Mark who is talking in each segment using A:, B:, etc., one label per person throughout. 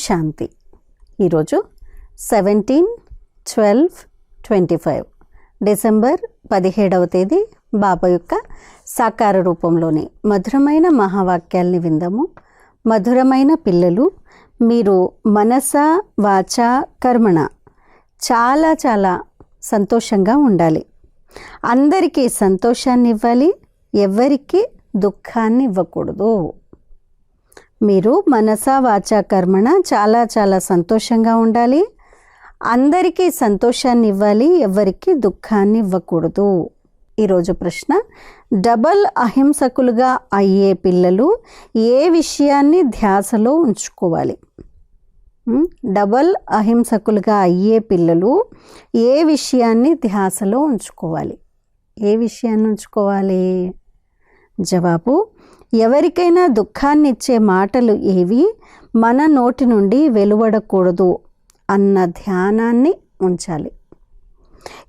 A: శాంతి. ఈరోజు 17/12/25 డిసెంబర్ 17వ తేదీ బాబా యొక్క సాకార రూపంలోని మధురమైన మహావాక్యాల్ని విందాము. మధురమైన పిల్లలు, మీరు మనస వాచ కర్మణ చాలా చాలా సంతోషంగా ఉండాలి. అందరికీ సంతోషాన్ని ఇవ్వాలి, ఎవరికి దుఃఖాన్ని ఇవ్వకూడదు. మీరు మనస వాచ కర్మణ చాలా చాలా సంతోషంగా ఉండాలి, అందరికీ సంతోషాన్ని ఇవ్వాలి, ఎవరికి దుఃఖాన్ని ఇవ్వకూడదు. ఈరోజు ప్రశ్న, డబల్ అహింసకులుగా అయ్యే పిల్లలు ఏ విషయాన్ని ధ్యాసలో ఉంచుకోవాలి? డబల్ అహింసకులుగా అయ్యే పిల్లలు ఏ విషయాన్ని ధ్యాసలో ఉంచుకోవాలి? ఏ విషయాన్ని ఉంచుకోవాలి? జవాబు, ఎవరికైనా దుఃఖాన్ని ఇచ్చే మాటలు ఏవి మన నోటి నుండి వెలువడకూడదు అన్న ధ్యానాన్ని ఉంచాలి.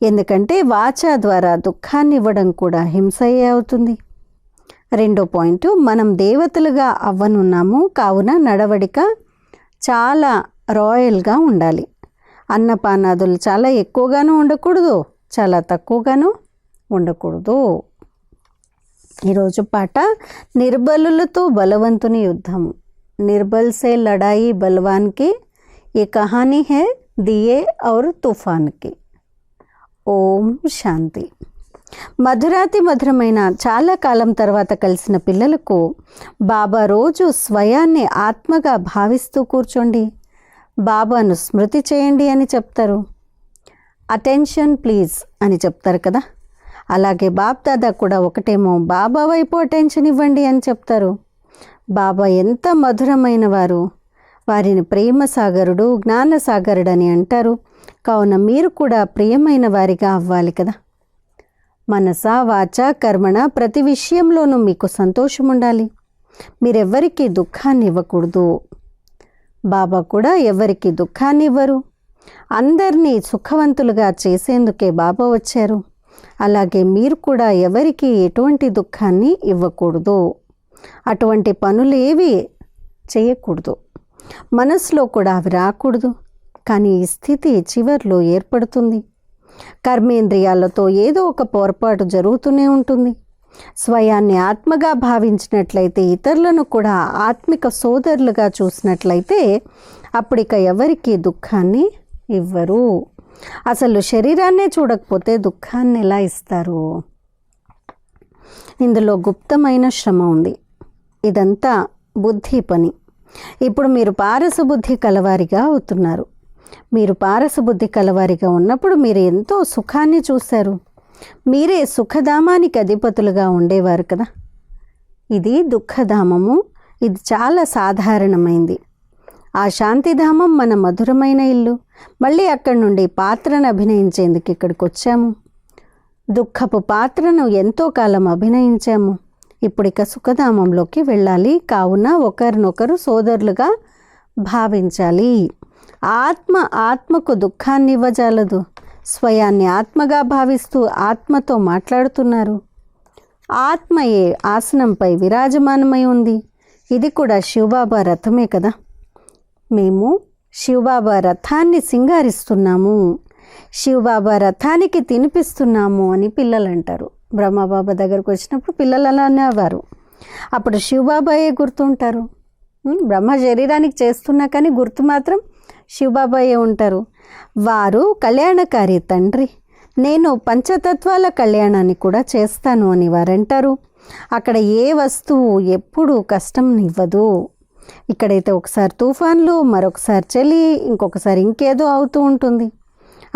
A: ఎందుకంటే వాచ ద్వారా దుఃఖాన్ని ఇవ్వడం కూడా హింసయే అవుతుంది. రెండో పాయింట్, మనం దేవతలుగా అవ్వనున్నాము, కావున నడవడిక చాలా రాయల్గా ఉండాలి. అన్నపానాదులు చాలా ఎక్కువగాను ఉండకూడదు, చాలా తక్కువగాను ఉండకూడదు. ఈరోజు పాట, నిర్బలులతో బలవంతుని యుద్ధము. నిర్బల్ సే లడాయి బలవాన్కి, ఏ కహానీ హే దియే ఔర్ తుఫాన్కి. ఓం శాంతి. మధురాతి మధురమైన చాలా కాలం తర్వాత కలిసిన పిల్లలకు బాబా రోజు స్వయాన్ని ఆత్మగా భావిస్తూ కూర్చోండి, బాబాను స్మృతి చేయండి అని చెప్తారు. అటెన్షన్ ప్లీజ్ అని చెప్తారు కదా. అలాగే బాప్ దాదా కూడా ఒకటేమో బాబా వైపు అటెన్షన్ ఇవ్వండి అని చెప్తారు. బాబా ఎంత మధురమైన వారు, వారిని ప్రేమ సాగరుడు, జ్ఞాన సాగరుడు అని అంటారు. కావున మీరు కూడా ప్రియమైన వారిగా అవ్వాలి కదా. మనస వాచ కర్మణ ప్రతి విషయంలోనూ మీకు సంతోషం ఉండాలి. మీరెవ్వరికీ దుఃఖాన్ని ఇవ్వకూడదు. బాబా కూడా ఎవరికి దుఃఖాన్ని ఇవ్వరు. అందరినీ సుఖవంతులుగా చేసేందుకే బాబా వచ్చారు. అలాగే మీరు కూడా ఎవరికి ఎటువంటి దుఃఖాన్ని ఇవ్వకూడదు. అటువంటి పనులు ఏవి చేయకూడదు. మనసులో కూడా అవి రాకూడదు. కానీ ఈ స్థితి చివర్లో ఏర్పడుతుంది. కర్మేంద్రియాలతో ఏదో ఒక పొరపాటు జరుగుతూనే ఉంటుంది. స్వయాన్ని ఆత్మగా భావించినట్లయితే, ఇతరులను కూడా ఆత్మిక సోదరులుగా చూసినట్లయితే అప్పుడిక ఎవరికి దుఃఖాన్ని ఇవ్వరు. అసలు శరీరాన్నే చూడకపోతే దుఃఖాన్ని ఎలా ఇస్తారు? ఇందులో గుప్తమైన శ్రమ ఉంది. ఇదంతా బుద్ధి పని. ఇప్పుడు మీరు పారసబుద్ధి కలవారిగా అవుతున్నారు. మీరు పారసబుద్ధి కలవారిగా ఉన్నప్పుడు మీరు ఎంతో సుఖాన్ని చూశారు. మీరే సుఖధామానికి అధిపతులుగా ఉండేవారు కదా. ఇది దుఃఖధామము. ఇది చాలా సాధారణమైంది. ఆ శాంతిధామం మన మధురమైన ఇల్లు. మళ్ళీ అక్కడి నుండి పాత్రను అభినయించేందుకు ఇక్కడికి వచ్చాము. దుఃఖపు పాత్రను ఎంతో కాలం అభినయించాము. ఇప్పుడు ఇక సుఖధామంలోకి వెళ్ళాలి. కావున ఒకరినొకరు సోదరులుగా భావించాలి. ఆత్మకు దుఃఖాన్ని ఇవ్వజాలదు. స్వయాన్ని ఆత్మగా భావిస్తూ ఆత్మతో మాట్లాడుతున్నారు. ఆత్మయే ఆసనంపై విరాజమానమై ఉంది. ఇది కూడా శివబాబా రథమే కదా. మేము శివబాబా రథాన్ని సింగారిస్తున్నాము, శివబాబా రథానికి తినిపిస్తున్నాము అని పిల్లలు అంటారు. బ్రహ్మబాబా దగ్గరకు వచ్చినప్పుడు పిల్లలు అలా అనేవారు. అప్పుడు శివబాబాయే గుర్తుంటారు. బ్రహ్మ శరీరానికి చేస్తున్నా కానీ గుర్తు మాత్రం శివబాబాయే ఉంటారు. వారు కళ్యాణకారి తండ్రి, నేను పంచతత్వాల కళ్యాణాన్ని కూడా చేస్తాను అని వారంటారు. అక్కడ ఏ వస్తువు ఎప్పుడూ కష్టం ఇవ్వదు. ఇక్కడైతే ఒకసారి తుఫాన్లు, మరొకసారి చలి, ఇంకొకసారి ఇంకేదో అవుతూ ఉంటుంది.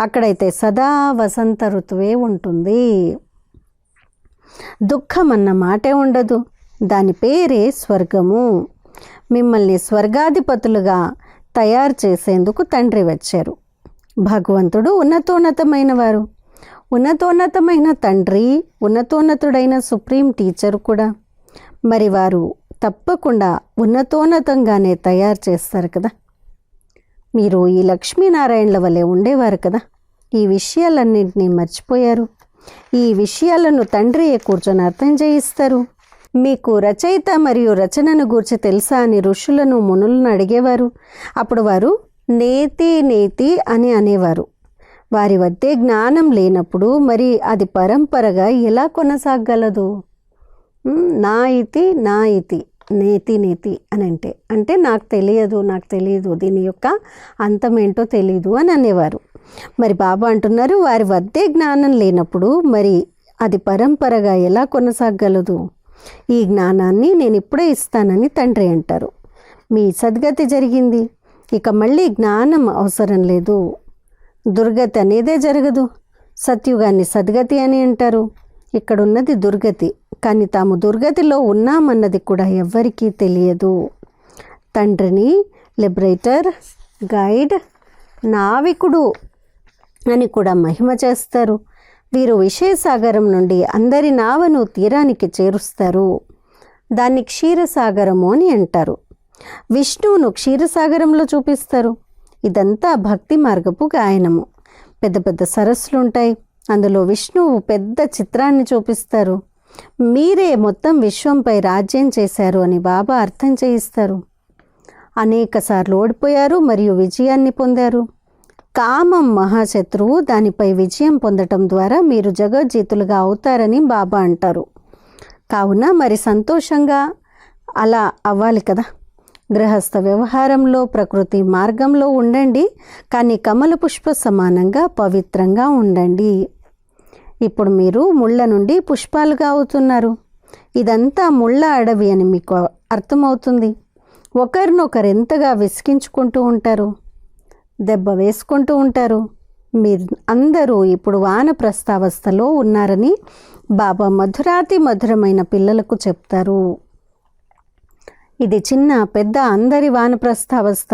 A: అక్కడైతే సదా వసంత ఋతువే ఉంటుంది. దుఃఖం అన్న మాటే ఉండదు. దాని పేరే స్వర్గము. మిమ్మల్ని స్వర్గాధిపతులుగా తయారు చేసేందుకు తండ్రి వచ్చారు. భగవంతుడు ఉన్నతోన్నతమైన వారు, ఉన్నతోన్నతమైన తండ్రి, ఉన్నతోన్నతుడైన సుప్రీం టీచర్ కూడా. మరి వారు తప్పకుండా ఉన్నతోన్నతంగానే తయారు చేస్తారు కదా. మీరు ఈ లక్ష్మీనారాయణల వలె ఉండేవారు కదా. ఈ విషయాలన్నింటినీ మర్చిపోయారు. ఈ విషయాలను తండ్రియే కూర్చొని అర్థం చేయిస్తారు. మీకు రచయిత మరియు రచనను గూర్చి తెలుసా అని ఋషులను మునులను అడిగేవారు. అప్పుడు వారు నేతి నేతి అని అనేవారు. వారి వద్దే జ్ఞానం లేనప్పుడు మరి అది పరంపరగా ఎలా కొనసాగలదు? నా ఇతి నేతి నేతి అని అంటే నాకు తెలియదు దీని యొక్క అంతమేంటో తెలియదు అని అనేవారు. మరి బాబా అంటున్నారు, వారి వద్దే జ్ఞానం లేనప్పుడు మరి అది పరంపరగా ఎలా కొనసాగలదు? ఈ జ్ఞానాన్ని నేను ఇప్పుడే ఇస్తానని తండ్రి అంటారు. మీ సద్గతి జరిగింది, ఇక మళ్ళీ జ్ఞానం అవసరం లేదు. దుర్గతి అనేదే జరగదు. సత్యుగాన్ని సద్గతి అని అంటారు. ఇక్కడున్నది దుర్గతి, కానీ తాము దుర్గతిలో ఉన్నామన్నది కూడా ఎవ్వరికీ తెలియదు. తండ్రిని లిబరేటర్, గైడ్, నావికుడు అని కూడా మహిమ చేస్తారు. వీరు విషయసాగరం నుండి అందరి నావను తీరానికి చేరుస్తారు. దాన్ని క్షీరసాగరము అని అంటారు. విష్ణువును క్షీరసాగరంలో చూపిస్తారు. ఇదంతా భక్తి మార్గపు గాయనము. పెద్ద పెద్ద సరస్సులు ఉంటాయి, అందులో విష్ణువు పెద్ద చిత్రాన్ని చూపిస్తారు. మీరే మొత్తం విశ్వంపై రాజ్యం చేశారు అని బాబా అర్థం చేయిస్తారు. అనేక సార్లు ఓడిపోయారు మరియు విజయాన్ని పొందారు. కామం మహాశత్రువు, దానిపై విజయం పొందటం ద్వారా మీరు జగజ్జీతులుగా అవుతారని బాబా అంటారు. కావున మరి సంతోషంగా అలా అవ్వాలి కదా. గృహస్థ వ్యవహారంలో ప్రకృతి మార్గంలో ఉండండి, కానీ కమల పుష్ప సమానంగా పవిత్రంగా ఉండండి. ఇప్పుడు మీరు ముళ్ళ నుండి పుష్పాలుగా అవుతున్నారు. ఇదంతా ముళ్ళ అడవి అని మీకు అర్థమవుతుంది. ఒకరినొకరు ఎంతగా విసిగించుకుంటూ ఉంటారు, దెబ్బ వేసుకుంటూ ఉంటారు. మీరు అందరూ ఇప్పుడు వానప్రస్థావస్థలో ఉన్నారని బాబా మధురాతి మధురమైన పిల్లలకు చెప్తారు. ఇది చిన్న పెద్ద అందరి వానప్రస్థావస్థ.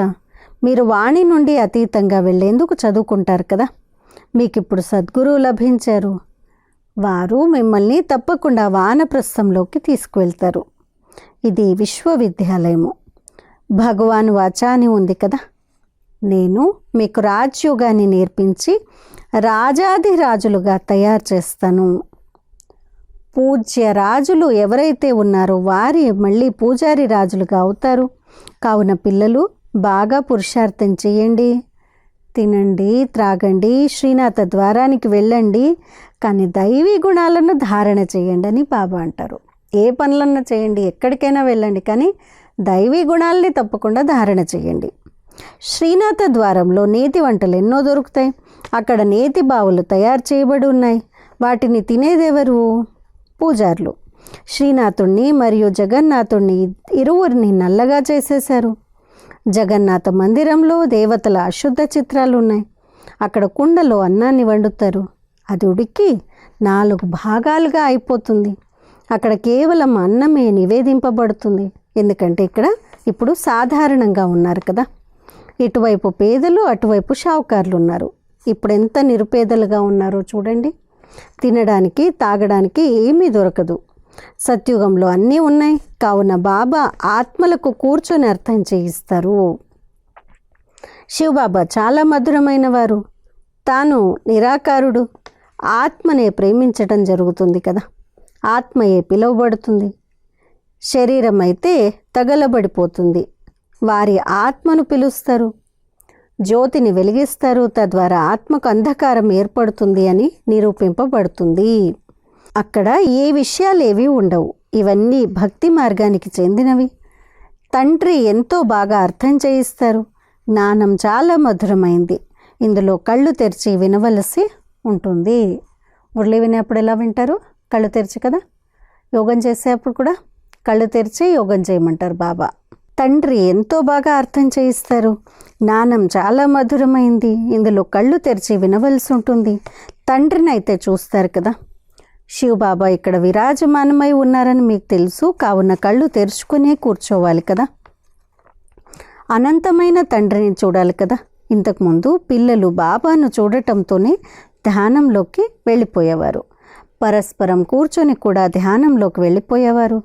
A: మీరు వాణి నుండి అతీతంగా వెళ్ళేందుకు చదువుకుంటారు కదా. మీకు ఇప్పుడు సద్గురువు లభించారు. వారు మిమ్మల్ని తప్పకుండా వానప్రస్థంలోకి తీసుకువెళ్తారు. ఇది విశ్వవిద్యాలయము. భగవాన్ వాచ అని ఉంది కదా. నేను మీకు రాజయోగాన్ని నేర్పించి రాజాధిరాజులుగా తయారు చేస్తాను. పూజ్య రాజులు ఎవరైతే ఉన్నారో వారి మళ్ళీ పూజారి రాజులుగా అవుతారు. కావున పిల్లలు బాగా పురుషార్థం చేయండి, తినండి, త్రాగండి, శ్రీనాథ ద్వారానికి వెళ్ళండి, కానీ దైవీ గుణాలను ధారణ చేయండి అని బాబా అంటారు. ఏ పనులన్నా చేయండి, ఎక్కడికైనా వెళ్ళండి, కానీ దైవీ గుణాలని తప్పకుండా ధారణ చేయండి. శ్రీనాథ ద్వారంలో నేతి వంటలు ఎన్నో దొరుకుతాయి. అక్కడ నేతి బావులు తయారు చేయబడి ఉన్నాయి. వాటిని తినేదెవరు? పూజారులు. శ్రీనాథుణ్ణి మరియు జగన్నాథుణ్ణి ఇరువురిని నల్లగా చేసేశారు. జగన్నాథ మందిరంలో దేవతల అశుద్ధ చిత్రాలు ఉన్నాయి. అక్కడ కుండలో అన్నాన్ని వండుతారు. అది ఉడికి 4 భాగాలుగా అయిపోతుంది. అక్కడ కేవలం అన్నమే నివేదింపబడుతుంది. ఎందుకంటే ఇక్కడ ఇప్పుడు సాధారణంగా ఉన్నారు కదా. ఇటువైపు పేదలు, అటువైపు షావుకారులు ఉన్నారు. ఇప్పుడు ఎంత నిరుపేదలుగా ఉన్నారో చూడండి. తినడానికి తాగడానికి ఏమీ దొరకదు. సత్యుగంలో అన్నీ ఉన్నాయి. కావున బాబా ఆత్మలకు కూర్చొని అర్థం చేయిస్తారు. శివబాబా చాలా మధురమైన వారు. తాను నిరాకారుడు. ఆత్మనే ప్రేమించటం జరుగుతుంది కదా. ఆత్మయే పిలువబడుతుంది. శరీరం అయితే తగలబడిపోతుంది. వారి ఆత్మను పిలుస్తారు, జ్యోతిని వెలిగిస్తారు. తద్వారా ఆత్మకు అంధకారం ఏర్పడుతుంది అని నిరూపింపబడుతుంది. అక్కడ ఏ విషయాలేవి ఉండవు. ఇవన్నీ భక్తి మార్గానికి చెందినవి. తండ్రి ఎంతో బాగా అర్థం చేయిస్తారు. జ్ఞానం చాలా మధురమైంది. ఇందులో కళ్ళు తెరిచి వినవలసి ఉంటుంది. మురళి వినేప్పుడు ఎలా వింటారు? కళ్ళు తెరిచి కదా. యోగం చేసేప్పుడు కూడా కళ్ళు తెరిచి యోగం చేయమంటారు బాబా. తండ్రి ఎంతో బాగా అర్థం చేయిస్తారు. జ్ఞానం చాలా మధురమైంది. ఇందులో కళ్ళు తెరిచి వినవలసి ఉంటుంది. తండ్రిని అయితే చూస్తారు కదా. శివబాబా ఇక్కడ విరాజమానమై ఉన్నారని మీకు తెలుసు. కావున కళ్ళు తెరుచుకునే కూర్చోవాలి కదా. అనంతమైన తండ్రిని చూడాలి కదా. ఇంతకుముందు పిల్లలు బాబాను చూడటంతోనే ధ్యానంలోకి వెళ్ళిపోయేవారు. పరస్పరం కూర్చొని కూడా ధ్యానంలోకి వెళ్ళిపోయేవారు.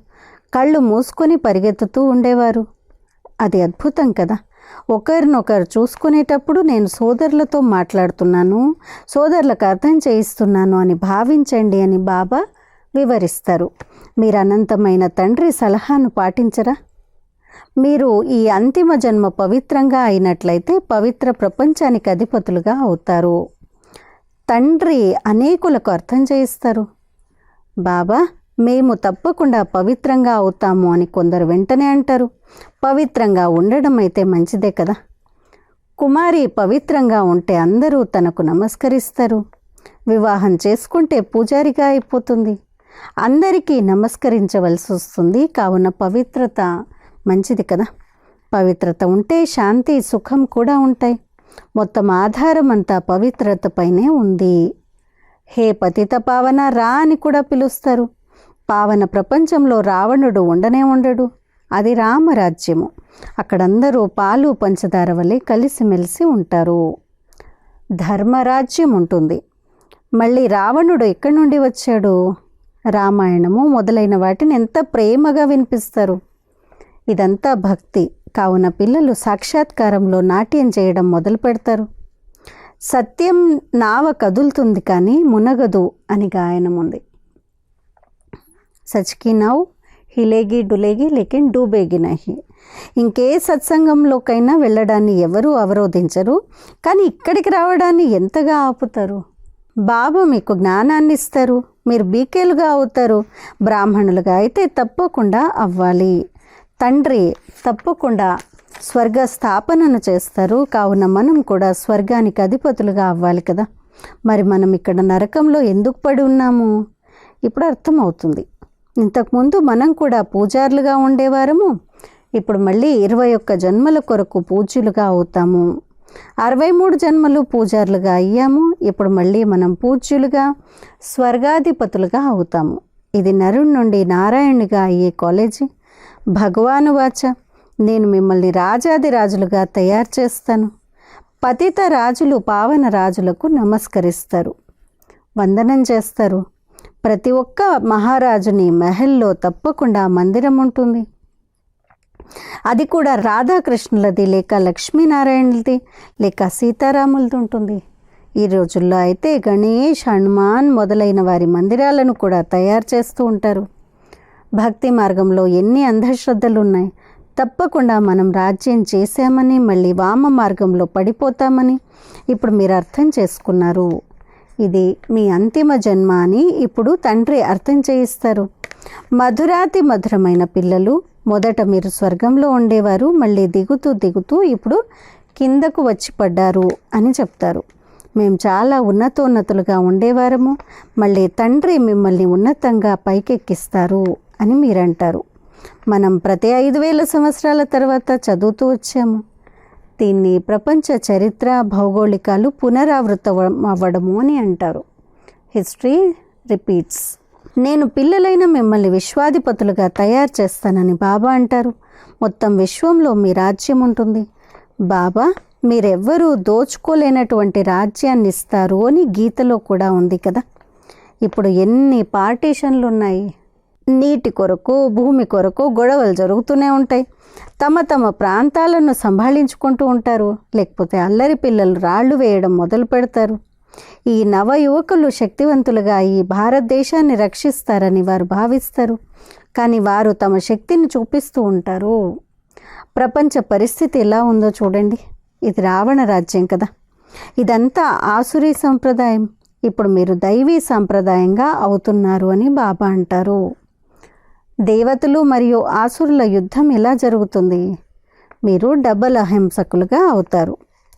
A: కళ్ళు మూసుకొని పరిగెత్తుతూ ఉండేవారు. అది అద్భుతం కదా. ఒకరినొకరు చూసుకునేటప్పుడు నేను సోదరులతో మాట్లాడుతున్నాను, సోదరులకు అర్థం చేయిస్తున్నాను అని భావించండి అని బాబా వివరిస్తారు. మీరు అనంతమైన తండ్రి సలహాను పాటించరా? మీరు ఈ అంతిమ జన్మ పవిత్రంగా అయినట్లయితే పవిత్ర ప్రపంచానికి అధిపతులుగా అవుతారు. తండ్రి అనేకులకు అర్థం చేయిస్తారు. బాబా, మేము తప్పకుండా పవిత్రంగా అవుతాము అని కొందరు వెంటనే అంటారు. పవిత్రంగా ఉండడం అయితే మంచిదే కదా. కుమారి పవిత్రంగా ఉంటే అందరూ తనకు నమస్కరిస్తారు. వివాహం చేసుకుంటే పూజారిగా అయిపోతుంది. అందరికీ నమస్కరించవలసి వస్తుంది. కావున పవిత్రత మంచిది కదా. పవిత్రత ఉంటే శాంతి, సుఖం కూడా ఉంటాయి. మొత్తం ఆధారం అంతా పవిత్రతపైనే ఉంది. హే పతిత పావన రా అని కూడా పిలుస్తారు. పావన ప్రపంచంలో రావణుడు ఉండనే ఉండడు. అది రామరాజ్యము. అక్కడందరూ పాలు పంచదార వలె కలిసిమెలిసి ఉంటారు. ధర్మరాజ్యం ఉంటుంది. మళ్ళీ రావణుడు ఎక్కడి నుండి వచ్చాడు? రామాయణము మొదలైన వాటిని ఎంత ప్రేమగా వినిపిస్తారు. ఇదంతా భక్తి. కావున పిల్లలు సాక్షాత్కారంలో నాట్యం చేయడం మొదలు పెడతారు. సత్యం నావ కదులుతుంది కానీ మునగదు అని గాయనం ఉంది. సచ్కి నావ్ హిలేగి డులేగి లేకిన్ డూబేగి నహి. ఇంకే సత్సంగంలోకైనా వెళ్ళడాన్ని ఎవరూ అవరోధించరు, కానీ ఇక్కడికి రావడాన్ని ఎంతగా ఆపుతారు. బాబా మీకు జ్ఞానాన్ని ఇస్తారు. మీరు బీకేలుగా అవుతారు. బ్రాహ్మణులుగా అయితే తప్పకుండా అవ్వాలి. తండ్రి తప్పకుండా స్వర్గ స్థాపనను చేస్తారు. కావున మనం కూడా స్వర్గానికి అధిపతులుగా అవ్వాలి కదా. మరి మనం ఇక్కడ నరకంలో ఎందుకు పడి ఉన్నాము ఇప్పుడు అర్థమవుతుంది. ఇంతకుముందు మనం కూడా పూజారులుగా ఉండేవారము. ఇప్పుడు మళ్ళీ 21 జన్మల కొరకు పూజ్యులుగా అవుతాము. 63 జన్మలు పూజారులుగా అయ్యాము. ఇప్పుడు మళ్ళీ మనం పూజ్యులుగా స్వర్గాధిపతులుగా అవుతాము. ఇది నరుడి నుండి నారాయణునిగా అయ్యే కాలేజీ. భగవాను వాచ, నేను మిమ్మల్ని రాజాదిరాజులుగా తయారు చేస్తాను. పతిత రాజులు పావన రాజులకు నమస్కరిస్తారు, వందనం చేస్తారు. ప్రతి ఒక్క మహారాజుని మహల్లో తప్పకుండా మందిరం ఉంటుంది. అది కూడా రాధాకృష్ణులది, లేక లక్ష్మీనారాయణులది, లేక సీతారాములది ఉంటుంది. ఈ రోజుల్లో అయితే గణేష్, హనుమాన్ మొదలైన వారి మందిరాలను కూడా తయారు చేస్తూ ఉంటారు. భక్తి మార్గంలో ఎన్ని అంధశ్రద్ధలు ఉన్నాయి. తప్పకుండా మనం రాజ్యం చేశామని మళ్ళీ వామ మార్గంలో పడిపోతామని ఇప్పుడు మీరు అర్థం చేసుకున్నారు. ఇది మీ అంతిమ జన్మ అని ఇప్పుడు తండ్రి అర్థం చేయిస్తారు. మధురాతి మధురమైన పిల్లలు, మొదట మీరు స్వర్గంలో ఉండేవారు, మళ్ళీ దిగుతూ దిగుతూ ఇప్పుడు కిందకు వచ్చి పడ్డారు అని చెప్తారు. మేము చాలా ఉన్నతోన్నతులుగా ఉండేవారము, మళ్ళీ తండ్రి మిమ్మల్ని ఉన్నతంగా పైకెక్కిస్తారు అని మీరంటారు. మనం ప్రతి 5000 సంవత్సరాల తర్వాత చదువుతూ వచ్చాము. దీన్ని ప్రపంచ చరిత్ర, భౌగోళికాలు పునరావృతం అవ్వడము అని అంటారు. History repeats. నేను పిల్లలైన మిమ్మల్ని విశ్వాధిపతులుగా తయారు చేస్తానని బాబా అంటారు. మొత్తం విశ్వంలో మీ రాజ్యం ఉంటుంది. బాబా మీరెవ్వరూ దోచుకోలేనటువంటి రాజ్యాన్ని ఇస్తారు అని గీతలో కూడా ఉంది కదా. ఇప్పుడు ఎన్ని పార్టీషన్లు ఉన్నాయి. నీటి కొరకు, భూమి కొరకు గొడవలు జరుగుతూనే ఉంటాయి. తమ తమ ప్రాంతాలను సంభాళించుకుంటూ ఉంటారు. లేకపోతే అల్లరి పిల్లలు రాళ్ళు వేయడం మొదలు పెడతారు. ఈ నవ యువకులు శక్తివంతులుగా ఈ భారతదేశాన్ని రక్షిస్తారని వారు భావిస్తారు. కానీ వారు తమ శక్తిని చూపిస్తూ ఉంటారు. ప్రపంచ పరిస్థితి ఎలా ఉందో చూడండి. ఇది రావణ రాజ్యం కదా. ఇదంతా ఆసురీ సంప్రదాయం. ఇప్పుడు మీరు దైవీ సంప్రదాయంగా అవుతున్నారు అని బాబా అంటారు. దేవతలు మరియు ఆసురుల యుద్ధం ఎలా జరుగుతుంది? మీరు డబల్ అహింసకులుగా అవుతారు.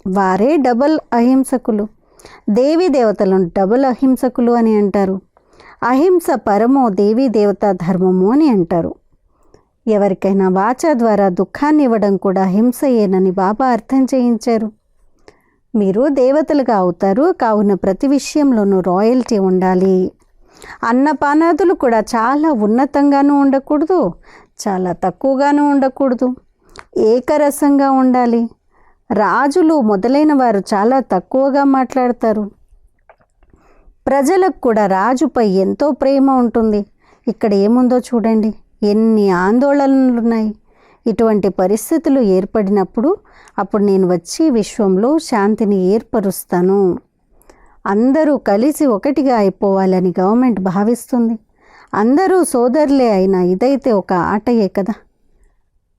A: వారే డబల్ అహింసకులు. దేవీ దేవతలను డబల్ అహింసకులు అని అంటారు. అహింస పరమో దేవీ దేవతా ధర్మము అని అంటారు. ఎవరికైనా వాచ ద్వారా దుఃఖాన్ని ఇవ్వడం కూడా హింసయేనని బాబా అర్థం చేయించారు. మీరు దేవతలుగా అవుతారు. కావున ప్రతి విషయంలోనూ రాయల్టీ ఉండాలి. అన్నపానాదులు కూడా చాలా ఉన్నతంగానూ ఉండకూడదు, చాలా తక్కువగానూ ఉండకూడదు. ఏకరసంగా ఉండాలి. రాజులు మొదలైన వారు చాలా తక్కువగా మాట్లాడతారు. ప్రజలకు కూడా రాజుపై ఎంతో ప్రేమ ఉంటుంది. ఇక్కడ ఏముందో చూడండి, ఎన్ని ఆందోళనలున్నాయి. ఇటువంటి పరిస్థితులు ఏర్పడినప్పుడు అప్పుడు నేను వచ్చి విశ్వంలో శాంతిని ఏర్పరుస్తాను. అందరూ కలిసి ఒకటిగా అయిపోవాలని గవర్నమెంట్ భావిస్తుంది. అందరూ సోదరులే అయినా ఇదైతే ఒక ఆటయే కదా.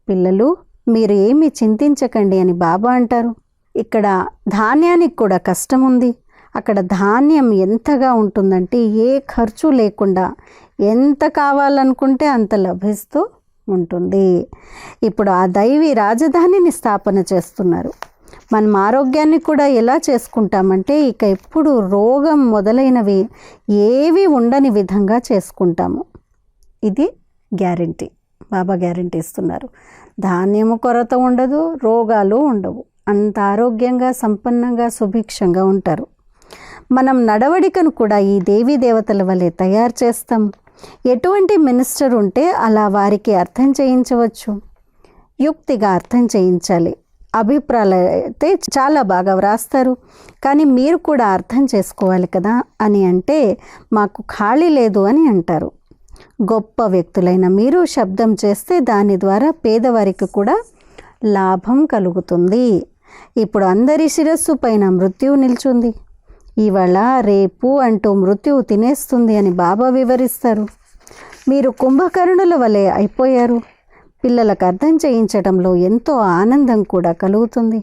A: పిల్లలు, మీరు ఏమీ చింతించకండి అని బాబా అంటారు. ఇక్కడ ధాన్యానికి కూడా కష్టం ఉంది. అక్కడ ధాన్యం ఎంతగా ఉంటుందంటే ఏ ఖర్చు లేకుండా ఎంత కావాలనుకుంటే అంత లభిస్తూ ఉంటుంది. ఇప్పుడు ఆ దైవీ రాజధానిని స్థాపన చేస్తున్నారు. మనం ఆరోగ్యాన్ని కూడా ఎలా చేసుకుంటామంటే ఇక ఎప్పుడు రోగం మొదలైనవి ఏవి ఉండని విధంగా చేసుకుంటాము. ఇది గ్యారంటీ, బాబా గ్యారంటీ ఇస్తున్నారు. ధాన్యము కొరత ఉండదు, రోగాలు ఉండవు. అంత ఆరోగ్యంగా, సంపన్నంగా, సుభిక్షంగా ఉంటారు. మనం నడవడికను కూడా ఈ దేవీ దేవతల వలె తయారు చేస్తాం. ఎటువంటి మినిస్టర్ ఉంటే అలా వారికి అర్థం చేయించవచ్చు. యుక్తిగా అర్థం చేయించాలి. అభిప్రాయాలు అయితే చాలా బాగా వ్రాస్తారు, కానీ మీరు కూడా అర్థం చేసుకోవాలి కదా అని అంటే మాకు ఖాళీ లేదు అని అంటారు. గొప్ప వ్యక్తులైన మీరు శబ్దం చేస్తే దాని ద్వారా పేదవారికి కూడా లాభం కలుగుతుంది. ఇప్పుడు అందరి శిరస్సు పైన మృత్యువు నిల్చుంది. ఇవాళ రేపు అంటూ మృత్యువు తినేస్తుంది అని బాబా వివరిస్తారు. మీరు కుంభకర్ణుల వలె అయిపోయారు. పిల్లలకు అర్థం చేయించడంలో ఎంతో ఆనందం కూడా కలుగుతుంది.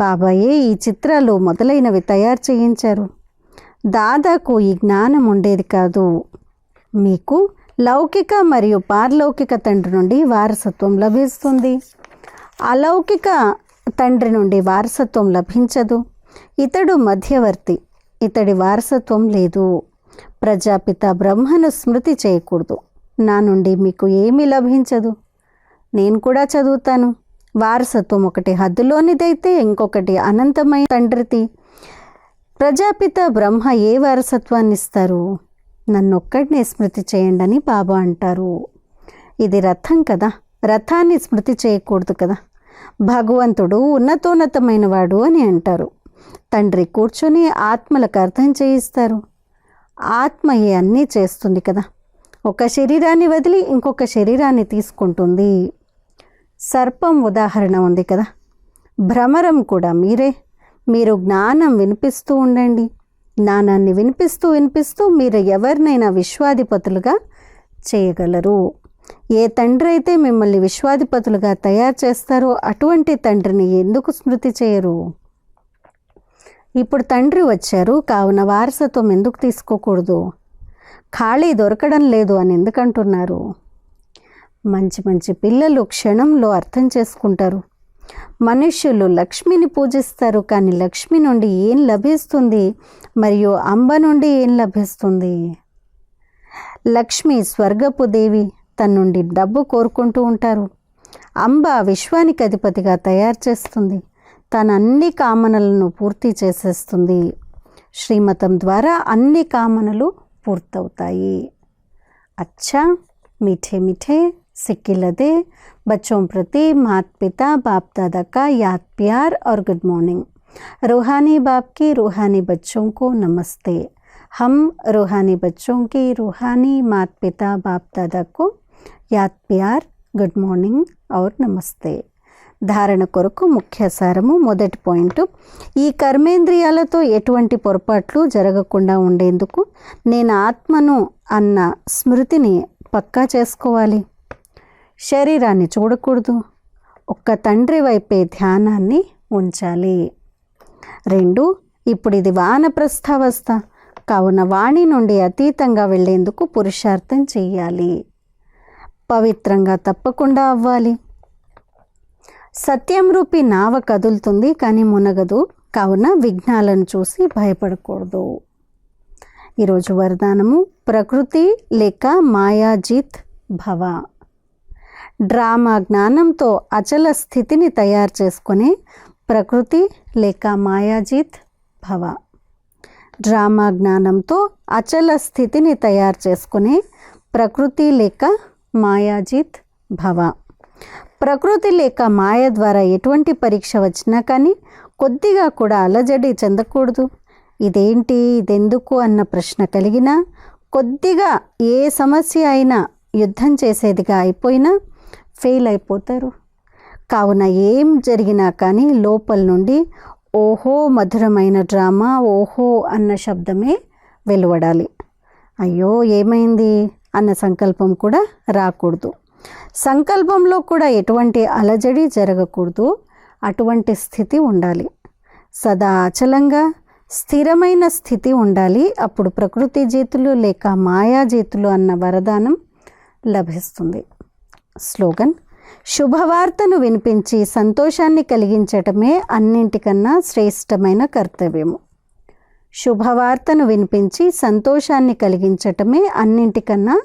A: బాబాయే ఈ చిత్రాలు మొదలైనవి తయారు చేయించారు. దాదాకు ఈ జ్ఞానం ఉండేది కాదు. మీకు లౌకిక మరియు పారలౌకిక తండ్రి నుండి వారసత్వం లభిస్తుంది. అలౌకిక తండ్రి నుండి వారసత్వం లభించదు. ఇతడు మధ్యవర్తి, ఇతడి వారసత్వం లేదు. ప్రజాపిత బ్రహ్మను స్మృతి చేయకూడదు. నా నుండి మీకు ఏమీ లభించదు. నేను కూడా చదువుతాను. వారసత్వం ఒకటి హద్దులోనిదైతే ఇంకొకటి అనంతమైన తండ్రిది. ప్రజాపిత బ్రహ్మ ఏ వారసత్వాన్ని ఇస్తారు? నన్నొక్కడినే స్మృతి చేయండి అని బాబా అంటారు. ఇది రథం కదా, రథాన్ని స్మృతి చేయకూడదు కదా. భగవంతుడు ఉన్నతోన్నతమైన వాడు అని అంటారు. తండ్రి కూర్చొని ఆత్మలకు అర్థం చేయిస్తారు. ఆత్మయే అన్నీ చేస్తుంది కదా. ఒక శరీరాన్ని వదిలి ఇంకొక శరీరాన్ని తీసుకుంటుంది. సర్పం ఉదాహరణ ఉంది కదా. భ్రమరం కూడా మీరే. మీరు జ్ఞానం వినిపిస్తూ ఉండండి. జ్ఞానాన్ని వినిపిస్తూ మీరు ఎవరినైనా విశ్వాధిపతులుగా చేయగలరు. ఏ తండ్రి అయితే మిమ్మల్ని విశ్వాధిపతులుగా తయారు చేస్తారో అటువంటి తండ్రిని ఎందుకు స్మృతి చేయరు? ఇప్పుడు తండ్రి వచ్చారు కావున వారసత్వం ఎందుకు తీసుకోకూడదు? ఖాళీ దొరకడం లేదు అని ఎందుకంటున్నారు? మంచి మంచి పిల్లలు క్షణంలో అర్థం చేసుకుంటారు. మనుష్యులు లక్ష్మిని పూజిస్తారు, కానీ లక్ష్మి నుండి ఏం లభిస్తుంది మరియు అంబ నుండి ఏం లభిస్తుంది? లక్ష్మి స్వర్గపు దేవి, తన నుండి డబ్బు కోరుకుంటూ ఉంటారు. అంబ విశ్వానికి అధిపతిగా తయారు చేస్తుంది. తన అన్ని కామనలను పూర్తి చేసేస్తుంది. శ్రీమతం ద్వారా అన్ని కామనలు పూర్తవుతాయి. అచ్చా मीठे मीठे सिक्के लदे बच्चों प्रति माता पिता बाप दादा का याद प्यार और गुड मॉर्निंग। रूहानी बाप की रूहानी बच्चों को नमस्ते। हम रूहानी बच्चों की रूहानी माता पिता बाप दादा को याद प्यार गुड मॉर्निंग और नमस्ते। ధారణ కొరకు ముఖ్య సారము. మొదటి పాయింట్, ఈ కర్మేంద్రియాలతో ఎటువంటి పొరపాట్లు జరగకుండా ఉండేందుకు నేను ఆత్మను అన్న స్మృతిని పక్కా చేసుకోవాలి. శరీరాన్ని చూడకూడదు. ఒక్క తండ్రి వైపే ధ్యానాన్ని ఉంచాలి. 2, ఇప్పుడు ఇది వానప్రస్థావస్థ కావున వాణి నుండి అతీతంగా వెళ్ళేందుకు పురుషార్థం చేయాలి. పవిత్రంగా తప్పకుండా అవ్వాలి. సత్యం రూపీ నావ కదులుతుంది కానీ మునగదు, కావున విఘ్నాలను చూసి భయపడకూడదు. ఈరోజు వరదానము, ప్రకృతి లేక మాయాజీత్ భవ. డ్రామా జ్ఞానంతో అచల స్థితిని తయారు చేసుకునే ప్రకృతి లేక మాయాజీత్ భవ. డ్రామా జ్ఞానంతో అచల స్థితిని తయారు చేసుకునే ప్రకృతి లేక మాయాజీత్ భవ. ప్రకృతి లేక మాయ ద్వారా ఎటువంటి పరీక్ష వచ్చినా కానీ కొద్దిగా కూడా అలజడి చెందకూడదు. ఇదేంటి, ఇదెందుకు అన్న ప్రశ్న కలిగినా, కొద్దిగా ఏ సమస్య అయినా యుద్ధం చేసేదిగా అయిపోయినా ఫెయిల్ అయిపోతారు. కావున ఏం జరిగినా కానీ లోపల నుండి ఓహో మధురమైన డ్రామా, ఓహో అన్న శబ్దమే వెలువడాలి. అయ్యో ఏమైంది, అన్న సంకల్పం కూడా రాకూడదు. సంకల్పంలో కూడా ఎటువంటి అలజడి జరగకూడదు. అటువంటి స్థితి ఉండాలి. సదా అచలంగా స్థిరమైన స్థితి ఉండాలి. అప్పుడు ప్రకృతి జీతులు లేక మాయాజీతులు అన్న వరదానం లభిస్తుంది. స్లోగన్: శుభవార్తను వినిపించి సంతోషాన్ని కలిగించటమే అన్నింటికన్నా శ్రేష్టమైన కర్తవ్యము. శుభవార్తను వినిపించి సంతోషాన్ని కలిగించటమే అన్నింటికన్నా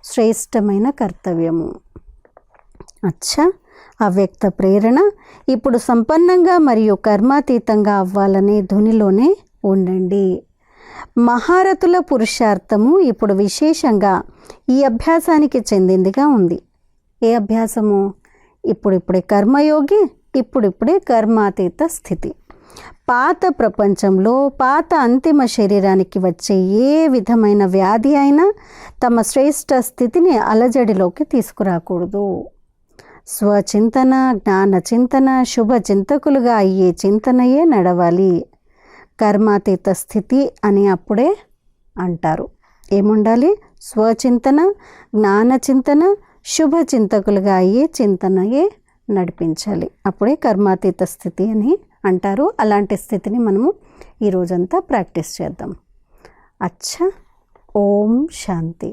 A: శ్రేష్టమైన కర్తవ్యము. అచ్చా, అవ్యక్త ప్రేరణ ఇప్పుడు సంపన్నంగా మరియు కర్మాతీతంగా అవ్వాలనే ధునిలోనే ఉండండి. మహారథుల పురుషార్థము ఇప్పుడు విశేషంగా ఈ అభ్యాసానికి చెందిందిగా ఉంది. ఏ అభ్యాసము? ఇప్పుడిప్పుడే కర్మయోగి, ఇప్పుడిప్పుడే కర్మాతీత స్థితి. పాత ప్రపంచంలో పాత అంతిమ శరీరానికి వచ్చే ఏ విధమైన వ్యాధి అయినా తమ శ్రేష్ట స్థితిని అలజడిలోకి తీసుకురాకూడదు. స్వచింతన, జ్ఞాన చింతన, శుభ చింతకులుగా అయ్యే చింతనయే నడవాలి. కర్మాతీత స్థితి అని అప్పుడే అంటారు. ఏముండాలి? స్వచింతన, జ్ఞాన చింతన, శుభ చింతకులుగా అయ్యే చింతనయే నడిపించాలి. అప్పుడే కర్మాతీత స్థితి అని అంటారు. అలాంటి స్థితిని మనము ఈరోజంతా ప్రాక్టీస్ చేద్దాం. అచ్చా, ఓం శాంతి.